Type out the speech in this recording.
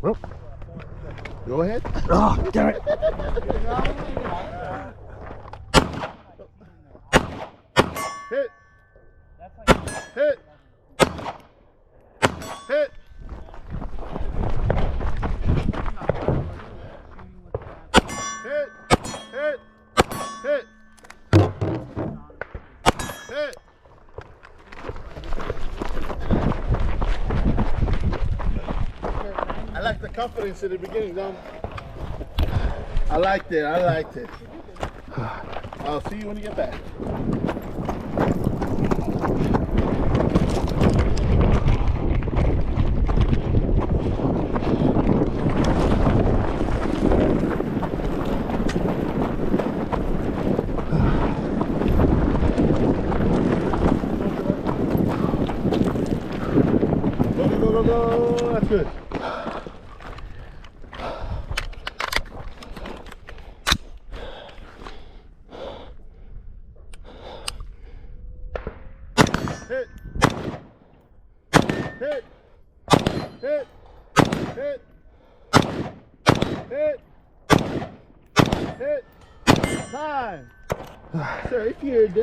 Well, go ahead. Oh, damn it. Hit. Hit. Hit. Hit. Hit. Hit. Hit. I like the confidence at the beginning, Dom. I liked it. I liked it. I'll see you when you get back. Go. That's good. Hit. Hit. Hit. Hit. Hit. Hit. Time. Sir, if you're done.